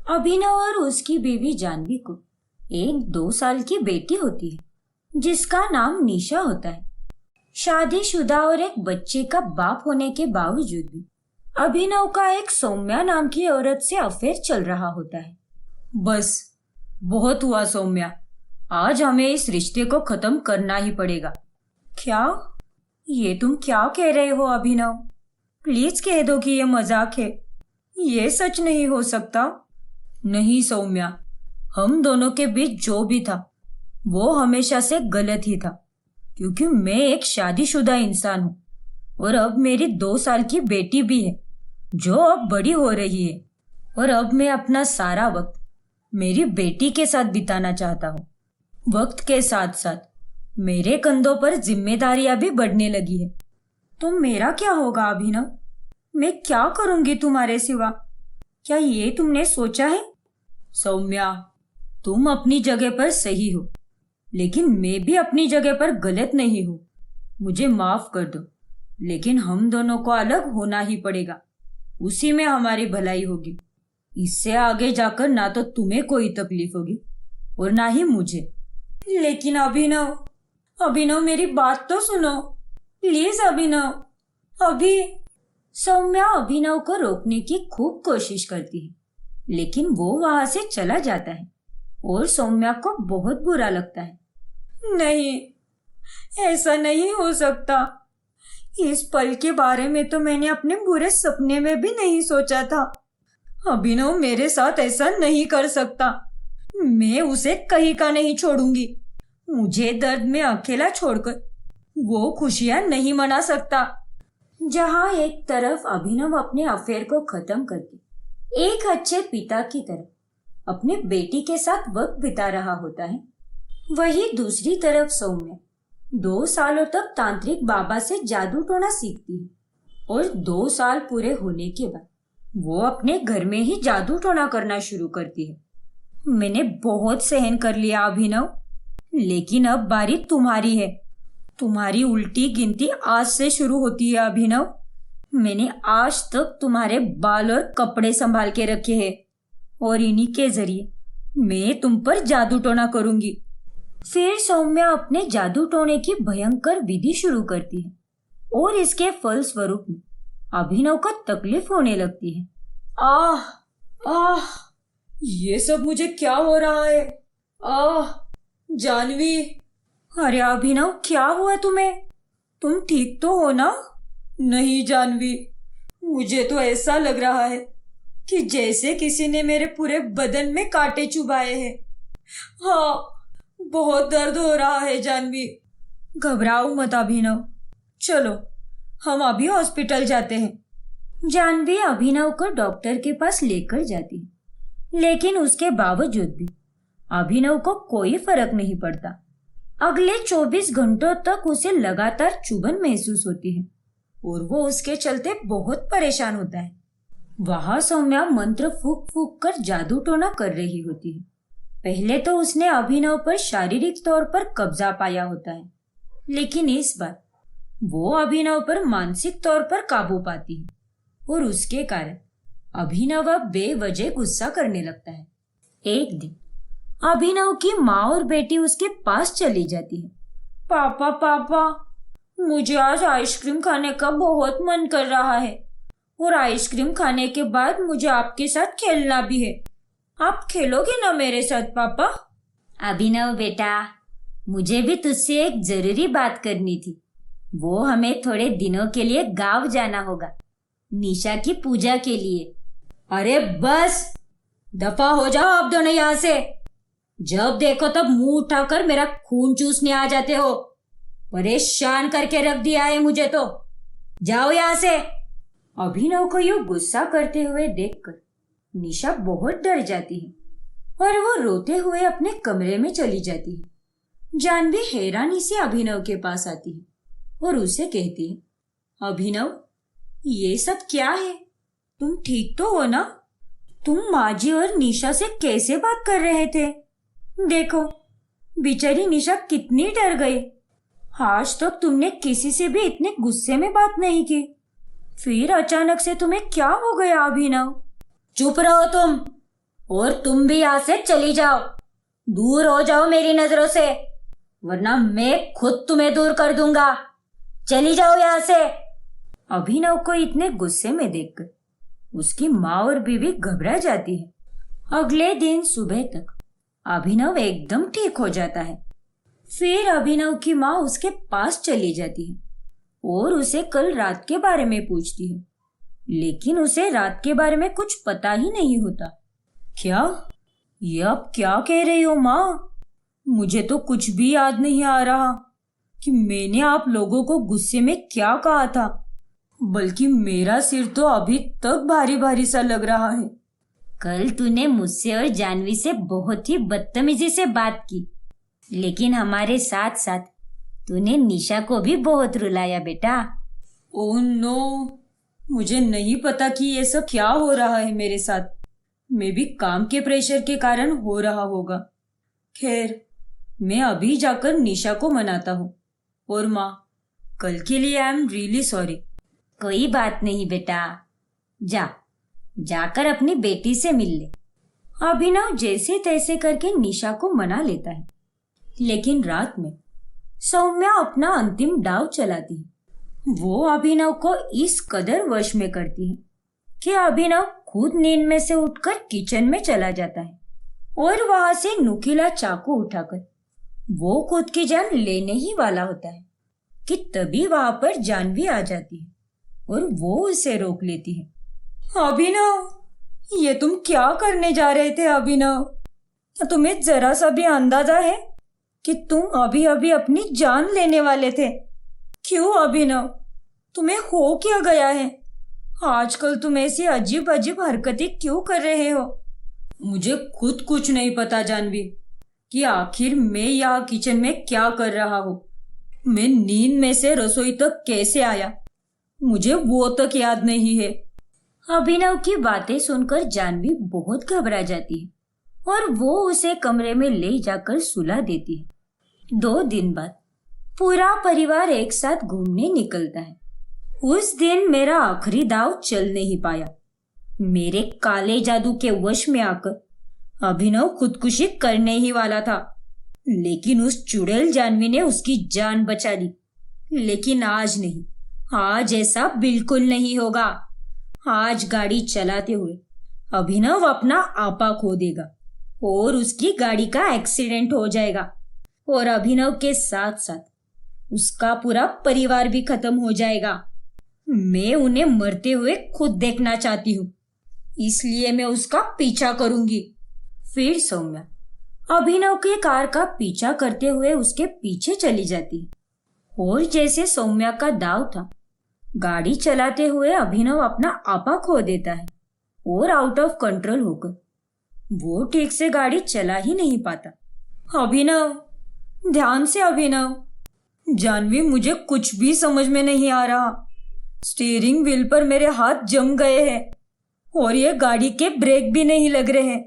अभिनव और उसकी बीवी जानवी को एक 2 साल की बेटी होती है जिसका नाम निशा होता है। शादीशुदा और एक बच्चे का बाप होने के बावजूद भी अभिनव का एक सौम्या नाम की औरत से अफेयर चल रहा होता है। बस बहुत हुआ सौम्या, आज हमें इस रिश्ते को खत्म करना ही पड़ेगा। क्या? ये तुम क्या कह रहे हो अभिनव? प्लीज कह दो कि ये मजाक है, ये सच नहीं हो सकता। नहीं सौम्या, हम दोनों के बीच जो भी था वो हमेशा से गलत ही था, क्योंकि मैं एक शादीशुदा इंसान हूँ और अब मेरी 2 साल की बेटी भी है जो अब बड़ी हो रही है, और अब मैं अपना सारा वक्त मेरी बेटी के साथ बिताना चाहता हूँ। वक्त के साथ साथ मेरे कंधों पर जिम्मेदारियां भी बढ़ने लगी है। तो मेरा क्या होगा अभिनव? मैं क्या करूंगी तुम्हारे सिवा? क्या ये तुमने सोचा है? सौम्या, तुम अपनी जगह पर सही हो, लेकिन मैं भी अपनी जगह पर गलत नहीं हूँ। मुझे माफ कर दो, लेकिन हम दोनों को अलग होना ही पड़ेगा। उसी में हमारी भलाई होगी। इससे आगे जाकर ना तो तुम्हें कोई तकलीफ होगी और ना ही मुझे। लेकिन अभिनव मेरी बात तो सुनो प्लीज अभिनव। सौम्या अभिनव को रोकने की खूब कोशिश करती है, लेकिन वो वहां से चला जाता है और सौम्या को बहुत बुरा लगता है। नहीं, ऐसा नहीं हो सकता। इस पल के बारे में तो मैंने अपने बुरे सपने में भी नहीं सोचा था। अभिनव मेरे साथ ऐसा नहीं कर सकता। मैं उसे कहीं का नहीं छोड़ूंगी। मुझे दर्द में अकेला छोड़कर वो खुशियां नहीं मना सकता। जहां एक तरफ अभिनव अपने अफेयर को खत्म करके एक अच्छे पिता की तरह अपने बेटी के साथ वक्त बिता रहा होता है, वही दूसरी तरफ सौम्या 2 सालों तक तांत्रिक बाबा से जादू टोना सीखती है और 2 साल पूरे होने के बाद वो अपने घर में ही जादू टोना करना शुरू करती है। मैंने बहुत सहन कर लिया अभिनव, लेकिन अब बारी तुम्हारी है। तुम्हारी उल्टी गिनती आज से शुरू होती है अभिनव। मैंने आज तक तुम्हारे बाल और कपड़े संभाल के रखे हैं और इन्हीं के जरिए मैं तुम पर जादू टोना करूंगी। फिर सौम्या अपने जादू टोने की भयंकर विधि शुरू करती है और इसके फल स्वरूप में अभिनव को तकलीफ होने लगती है। आह, ये सब मुझे क्या हो रहा है? जानवी। अरे अभिनव, क्या हुआ तुम्हें? तुम ठीक तो हो ना? नहीं जानवी, मुझे तो ऐसा लग रहा है कि जैसे किसी ने मेरे पूरे बदन में कांटे चुभाए हैं। हाँ, बहुत दर्द हो रहा है जानवी। घबराओ मत अभिनव, चलो हम अभी हॉस्पिटल जाते हैं। जानवी अभिनव को डॉक्टर के पास लेकर जाती है, लेकिन उसके बावजूद भी अभिनव को कोई फर्क नहीं पड़ता। अगले 24 घंटों तक उसे लगातार चुभन महसूस होती है और वो उसके चलते बहुत परेशान होता है। वहां सौम्या मंत्र फूंक फूंक कर जादू टोना कर रही होती है। पहले तो उसने अभिनव पर शारीरिक तौर पर कब्जा पाया होता है, लेकिन इस बार वो अभिनव पर मानसिक तौर पर काबू पाती है और उसके कारण अभिनव अब बेवजह गुस्सा करने लगता है। एक दिन अभिनव की माँ और बेटी उसके पास चली जाती है। पापा, मुझे आज आइसक्रीम खाने का बहुत मन कर रहा है और आइसक्रीम खाने के बाद मुझे आपके साथ खेलना भी है। आप खेलोगे ना मेरे साथ पापा? अभिनव बेटा, मुझे भी तुझसे एक जरूरी बात करनी थी। वो हमें थोड़े दिनों के लिए गांव जाना होगा, निशा की पूजा के लिए। अरे बस, दफा हो जाओ आप दोनों यहाँ से। जब देखो तब मुंह उठाकर मेरा खून चूसने आ जाते हो। परेशान करके रख दिया है मुझे तो। जाओ यहाँ से। अभिनव को यूं गुस्सा करते हुए देखकर निशा बहुत डर जाती है और वो रोते हुए अपने कमरे में चली जाती है। जानवी हैरानी से अभिनव के पास आती है और उसे कहती है, अभिनव, ये सब क्या है? तुम ठीक तो हो ना? तुम माजी और निशा से कैसे बात कर रहे थे? देखो, बेचारी निशा कितनी डर गई। आज तक तुमने किसी से भी इतने गुस्से में बात नहीं की, फिर अचानक से तुम्हें क्या हो गया अभिनव? चुप रहो तुम। और तुम भी यहाँ से चली जाओ, दूर हो जाओ मेरी नजरों से, वरना मैं खुद तुम्हें दूर कर दूंगा। चली जाओ यहाँ से। अभिनव को इतने गुस्से में देखकर उसकी माँ और बीवी घबरा जाती है। अगले दिन सुबह तक अभिनव एकदम ठीक हो जाता है। फिर अभिनव की माँ उसके पास चली जाती है और उसे कल रात के बारे में पूछती है, लेकिन उसे रात के बारे में कुछ पता ही नहीं होता। क्या? ये आप क्या कह रही हो माँ? मुझे तो कुछ भी याद नहीं आ रहा कि मैंने आप लोगों को गुस्से में क्या कहा था, बल्कि मेरा सिर तो अभी तक भारी भारी सा लग रहा है। कल तूने मुझसे और जानवी से बहुत ही बदतमीजी से बात की, लेकिन हमारे साथ साथ तूने निशा को भी बहुत रुलाया बेटा। ओह नो, मुझे नहीं पता कि ये सब क्या हो रहा है मेरे साथ। मैं भी काम के प्रेशर के कारण हो रहा होगा। खैर, मैं अभी जाकर निशा को मनाता हूँ। और माँ, कल के लिए आई एम रियली सॉरी। कोई बात नहीं बेटा, जाकर अपनी बेटी से मिल ले। अभिनव जैसे तैसे करके निशा को मना लेता है, लेकिन रात में सौम्या अपना अंतिम दांव चलाती है। वो अभिनव को इस कदर वश में करती है कि अभिनव खुद नींद में से उठकर किचन में चला जाता है और वहां से नुकीला चाकू उठाकर वो खुद की जान लेने ही वाला होता है कि तभी वहां पर जानवी आ जाती है और वो उसे रोक लेती है। अभिनव, ये तुम क्या करने जा रहे थे अभिनव? तुम्हें जरा सा भी अंदाजा है कि तुम अभी अभी अपनी जान लेने वाले थे? क्यों अभिनव, तुम्हें हो क्या गया है? आजकल तुम ऐसी अजीब अजीब हरकतें क्यों कर रहे हो? मुझे खुद कुछ नहीं पता जानवी कि आखिर मैं यहाँ किचन में क्या कर रहा हूँ। मैं नींद में से रसोई तक कैसे आया, मुझे वो तक याद नहीं है। अभिनव की बातें सुनकर जानवी बहुत घबरा जाती है और वो उसे कमरे में ले जाकर सुला देती है। 2 दिन बाद पूरा परिवार एक साथ घूमने निकलता है। उस दिन मेरा आखिरी दाव चल नहीं पाया। मेरे काले जादू के वश में आकर अभिनव खुदकुशी करने ही वाला था, लेकिन उस चुड़ैल जानवी ने उसकी जान बचा ली। लेकिन आज नहीं, आज ऐसा बिल्कुल नहीं होगा। आज गाड़ी चलाते हुए अभिनव अपना आपा खो देगा और उसकी गाड़ी का एक्सीडेंट हो जाएगा और अभिनव के साथ साथ उसका पूरा परिवार भी खत्म हो जाएगा। मैं उन्हें मरते हुए खुद देखना चाहती हूँ, इसलिए मैं उसका पीछा करूंगी। फिर सौम्या अभिनव के कार का पीछा करते हुए उसके पीछे चली जाती है और जैसे सौम्या का दाव था, गाड़ी चलाते हुए अभिनव अपना आपा खो देता है और आउट ऑफ कंट्रोल होकर वो ठीक से गाड़ी चला ही नहीं पाता। अभिनव, ध्यान से अभिनव। जानवी, मुझे कुछ भी समझ में नहीं आ रहा। स्टीयरिंग व्हील पर मेरे हाथ जम गए हैं और ये गाड़ी के ब्रेक भी नहीं लग रहे हैं।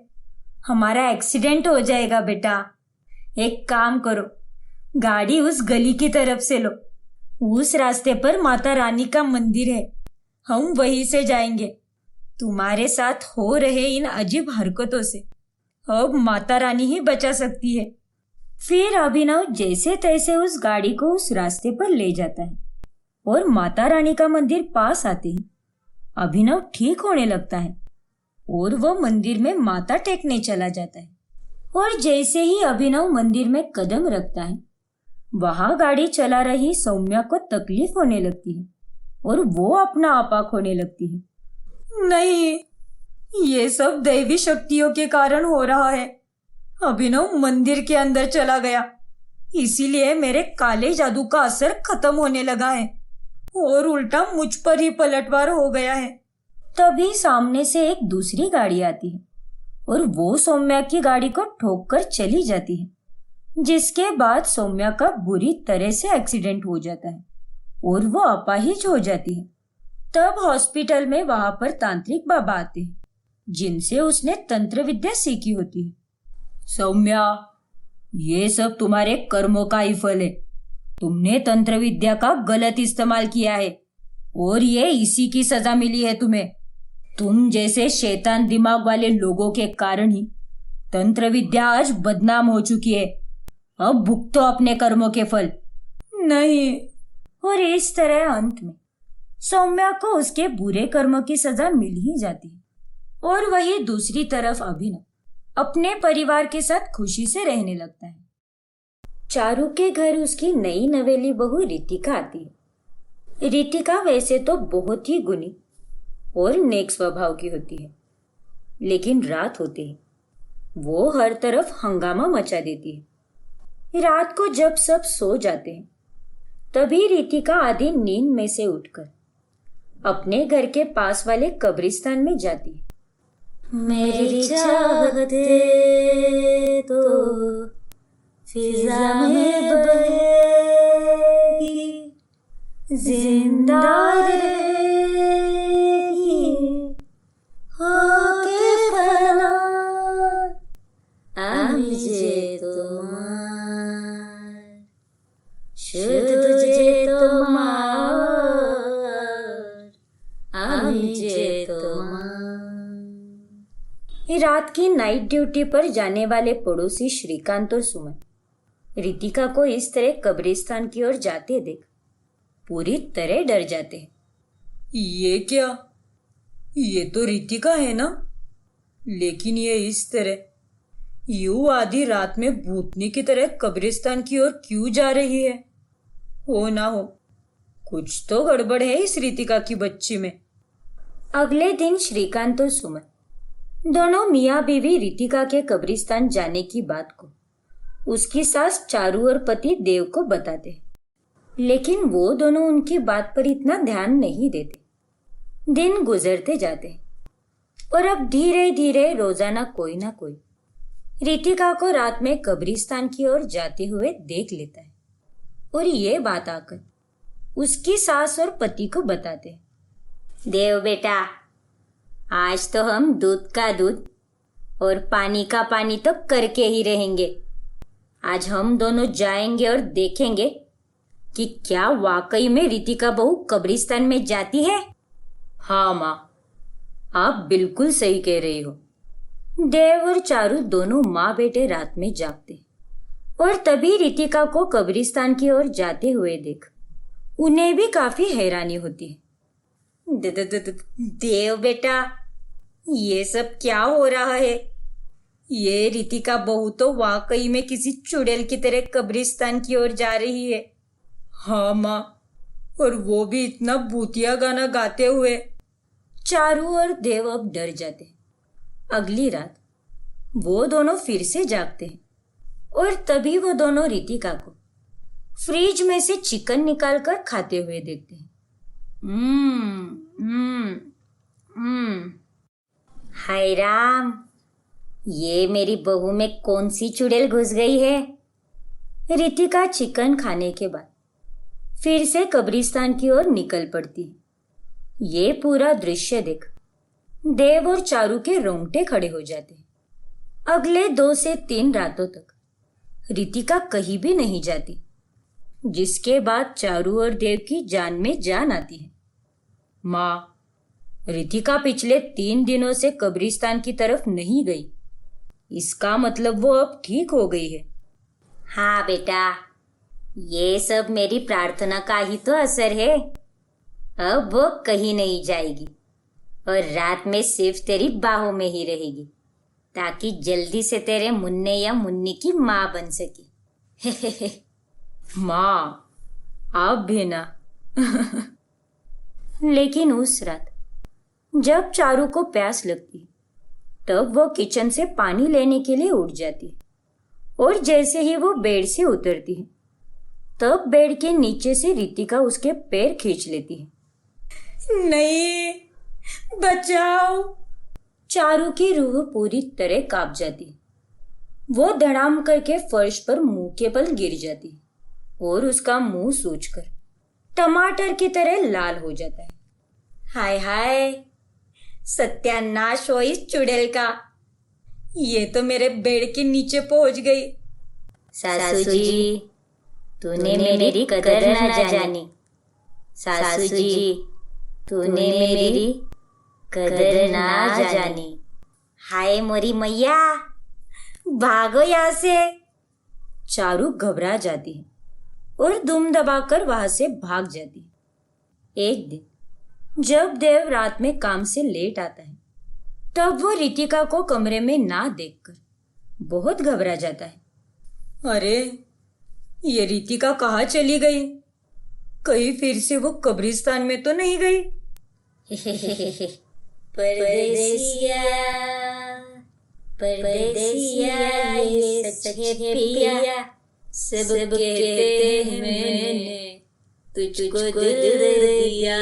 हमारा एक्सीडेंट हो जाएगा बेटा। एक काम करो, गाड़ी उस गली की तरफ से लो। उस रास्ते पर माता रानी का मंदिर है, हम वहीं से जाएंगे। तुम्हारे साथ हो रहे इन अजीब हरकतों से अब माता रानी ही बचा सकती है। फिर अभिनव जैसे तैसे उस गाड़ी को उस रास्ते पर ले जाता है और माता रानी का मंदिर पास आते ही अभिनव ठीक होने लगता है और वो मंदिर में माथा टेकने चला जाता है। और जैसे ही अभिनव मंदिर में कदम रखता है, वहां गाड़ी चला रही सौम्या को तकलीफ होने लगती है और वो अपना आपा खोने लगती है। नहीं, ये सब दैवी शक्तियों के कारण हो रहा है। अभिनव मंदिर के अंदर चला गया, इसीलिए मेरे काले जादू का असर खत्म होने लगा है और उल्टा मुझ पर ही पलटवार हो गया है। तभी सामने से एक दूसरी गाड़ी आती है और वो सौम्या की गाड़ी को ठोक कर चली जाती है, जिसके बाद सौम्या का बुरी तरह से एक्सीडेंट हो जाता है और वो अपाहिज हो जाती है। तब हॉस्पिटल में वहां पर तांत्रिक बाबा आते हैं, जिनसे उसने तंत्र विद्या सीखी होती है। सौम्या, ये सब तुम्हारे कर्मों का ही फल है। तुमने तंत्र विद्या का गलत इस्तेमाल किया है और ये इसी की सजा मिली है तुम्हें। तुम जैसे शैतान दिमाग वाले लोगों के कारण ही तंत्र विद्या आज बदनाम हो चुकी है। अब भुगतो अपने कर्मों के फल। नहीं। और इस तरह अंत में सौम्या को उसके बुरे कर्मों की सजा मिल ही जाती है। और वही दूसरी तरफ अभिनव अपने परिवार के साथ खुशी से रहने लगता है। चारू के घर उसकी नई नवेली बहू रितिका आती है। रितिका वैसे तो बहुत ही गुणी और नेक स्वभाव की होती है, लेकिन रात होते ही वो हर तरफ हंगामा मचा देती है। रात को जब सब सो जाते हैं तभी रितिका आधी नींद में से उठकर अपने घर के पास वाले कब्रिस्तान में जाती है। मेरी चाहते तो फिजा में बहेगी, जिंदा रहेगी होके फना, आमिजे तुम्हार शुद्ध तुझे तुम्हार, आमिजे तुम्हार। रात की नाइट ड्यूटी पर जाने वाले पड़ोसी श्रीकांत और सुमन रितिका को इस तरह कब्रिस्तान की ओर जाते देख पूरी तरह डर जाते हैं। ये क्या? ये तो रितिका है ना? लेकिन ये इस तरह यूं आधी रात में भूतनी की तरह कब्रिस्तान की ओर क्यों जा रही है? हो ना हो कुछ तो गड़बड़ है इस रितिका की बच्ची में। अगले दिन श्रीकांत और सुमन दोनों मियाँ बीवी रितिका के कब्रिस्तान जाने की बात को उसकी सास चारू और पति देव को बताते, लेकिन वो दोनों उनकी बात पर इतना ध्यान नहीं देते। दिन गुजरते जाते और अब धीरे धीरे रोजाना कोई ना कोई रितिका को रात में कब्रिस्तान की ओर जाते हुए देख लेता है और ये बात आकर उसकी सास और पति को बताते। देव बेटा, आज तो हम दूध का दूध और पानी का पानी तो करके ही रहेंगे। आज हम दोनों जाएंगे और देखेंगे कि क्या वाकई में रितिका बहू कब्रिस्तान में जाती है। हाँ माँ, आप बिल्कुल सही कह रही हो। देव और चारू दोनों माँ बेटे रात में जागते और तभी रितिका को कब्रिस्तान की ओर जाते हुए देख उन्हें भी काफी हैरानी होती है। देव बेटा, ये सब क्या हो रहा है? ये रितिका बहू तो वाकई में किसी चुड़ैल की तरह कब्रिस्तान की ओर जा रही है। हाँ माँ, और वो भी इतना भूतिया गाना गाते हुए। चारू और देव अब डर जाते। अगली रात वो दोनों फिर से जागते हैं और तभी वो दोनों रितिका को फ्रिज में से चिकन निकालकर खाते हुए देखते हैं। हाय राम, ये मेरी बहू में कौन सी चुड़ैल घुस गई है? रितिका चिकन खाने के बाद फिर से कब्रिस्तान की ओर निकल पड़ती है। ये पूरा दृश्य देख देव और चारू के रोंगटे खड़े हो जाते हैं। अगले 2 से 3 रातों तक रितिका कहीं भी नहीं जाती, जिसके बाद चारू और देव की जान में जान आती है। माँ, रितिका पिछले 3 दिनों से कब्रिस्तान की तरफ नहीं गई। इसका मतलब वो अब ठीक हो गई है। हाँ बेटा, ये सब मेरी प्रार्थना का ही तो असर है। अब वो कहीं नहीं जाएगी और रात में सिर्फ तेरी बाहों में ही रहेगी, ताकि जल्दी से तेरे मुन्ने या मुन्नी की माँ बन सके। माँ, आप भी ना। लेकिन उस रात जब चारू को प्यास लगती तब वो किचन से पानी लेने के लिए उठ जाती और जैसे ही वो बेड से उतरती है तब बेड के नीचे से रितिका उसके पैर खींच लेती है। नहीं, बचाओ। चारू की रूह पूरी तरह कांप जाती है। वो धड़ाम करके फर्श पर मुंह के बल गिर जाती है और उसका मुंह सूजकर टमाटर की तरह लाल हो जाता है। हाय हाय, सत्यानाश हो इस चुड़ैल का। ये तो मेरे बेड के नीचे पहुंच गई। सासू जी, तूने मेरी कदर न जानी। सासू जी, तूने मेरी कदर ना जाने। हाय मोरी मैया, भागो यहाँ से। चारू घबरा जाती है और दुम दबाकर वहां से भाग जाती है। एक दिन जब देव रात में काम से लेट आता है, तब वो रितिका को कमरे में ना देखकर बहुत घबरा जाता है। अरे, ये रितिका कहाँ चली गई? कहीं फिर से वो कब्रिस्तान में तो नहीं गई? परदेसिया, परदेसिया ये सच है पिया, सब कहते हैं मैंने तुझको दे दिया।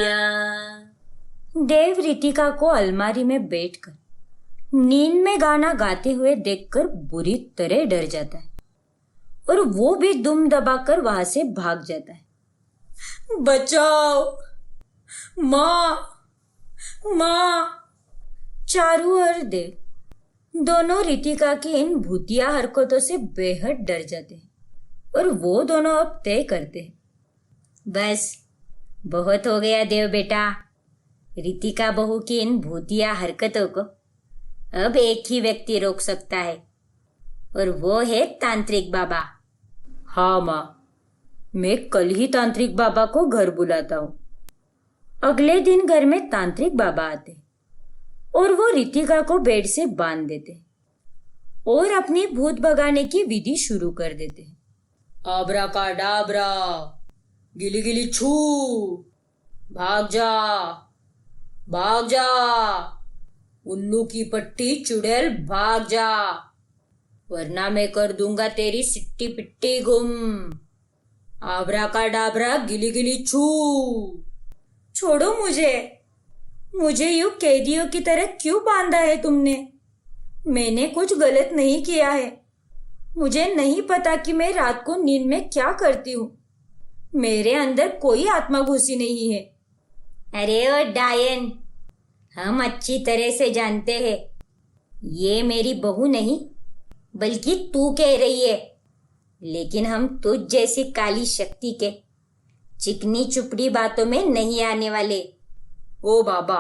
देव रितिका को अलमारी में बैठकर नींद में गाना गाते हुए देखकर बुरी तरह डर जाता है और वो भी दुम दबाकर वहां से भाग जाता है। बचाओ, माँ, माँ। चारू और देव दोनों रितिका की इन भूतिया हरकतों से बेहद डर जाते हैं और वो दोनों अब तय करते हैं, बस बहुत हो गया देव बेटा। रितिका बहू की इन भूतिया हरकतों को अब एक ही व्यक्ति रोक सकता है और वो है तांत्रिक बाबा। हाँ माँ, मैं कल ही तांत्रिक बाबा को घर बुलाता हूँ। अगले दिन घर में तांत्रिक बाबा आते और वो रितिका को बेड से बांध देते और अपनी भूत भगाने की विधि शुरू कर देते। आबरा का डाबरा, गिली गिली छू, भाग जा, भाग जा, उल्लू की पट्टी चुड़ैल भाग जा, वरना मैं कर दूंगा तेरी सिट्टी पिट्टी गुम। आबरा का डाबरा, गिली गिली छू। छोड़ो मुझे यूं कैदियों की तरह क्यों बांधा है तुमने? मैंने कुछ गलत नहीं किया है। मुझे नहीं पता कि मैं रात को नींद में क्या करती हूँ। मेरे अंदर कोई आत्मा घुसी नहीं है। अरे ओ डायन, हम अच्छी तरह से जानते हैं ये मेरी बहू नहीं बल्कि तू कह रही है, लेकिन हम तुझ जैसी काली शक्ति के चिकनी चुपड़ी बातों में नहीं आने वाले। ओ बाबा,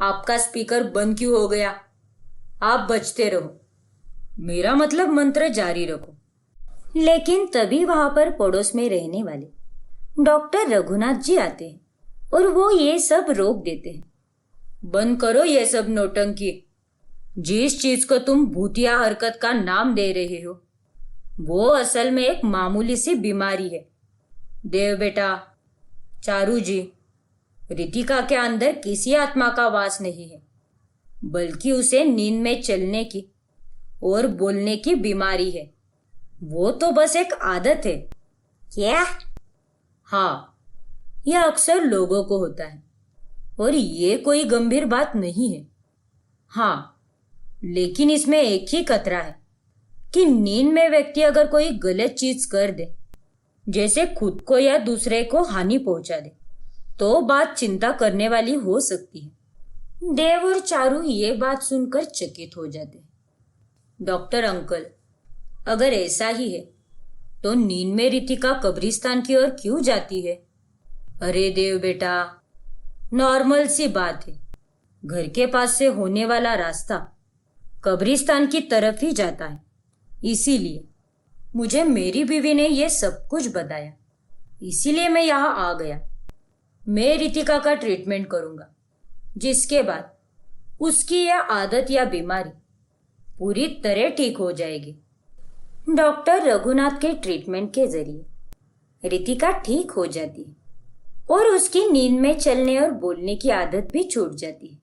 आपका स्पीकर बंद क्यों हो गया? आप बचते रहो, मेरा मतलब मंत्र जारी रखो। लेकिन तभी वहां पर पड़ोस में रहने वाले डॉक्टर रघुनाथ जी आते हैं और वो ये सब रोक देते हैं। बंद करो ये सब नौटंकी। जिस चीज को तुम भूतिया हरकत का नाम दे रहे हो वो असल में एक मामूली सी बीमारी है। देव बेटा, चारू जी, रितिका के अंदर किसी आत्मा का वास नहीं है, बल्कि उसे नींद में चलने की और बोलने की बीमारी है। वो तो बस एक आदत है। क्या? हाँ, यह अक्सर लोगों को होता है और ये कोई गंभीर बात नहीं है। हाँ, लेकिन इसमें एक ही खतरा है कि नींद में व्यक्ति अगर कोई गलत चीज कर दे, जैसे खुद को या दूसरे को हानि पहुंचा दे, तो बात चिंता करने वाली हो सकती है। देव और चारू ये बात सुनकर चकित हो जाते हैं। डॉक्टर अंकल, अगर ऐसा ही है तो नींद में रितिका कब्रिस्तान की ओर क्यों जाती है? अरे देव बेटा, नॉर्मल सी बात है। घर के पास से होने वाला रास्ता कब्रिस्तान की तरफ ही जाता है, इसीलिए मुझे मेरी बीवी ने यह सब कुछ बताया, इसीलिए मैं यहाँ आ गया। मैं रितिका का ट्रीटमेंट करूंगा, जिसके बाद उसकी यह आदत या बीमारी पूरी तरह ठीक हो जाएगी। डॉक्टर रघुनाथ के ट्रीटमेंट के जरिए रितिका ठीक हो जाती है और उसकी नींद में चलने और बोलने की आदत भी छूट जाती है।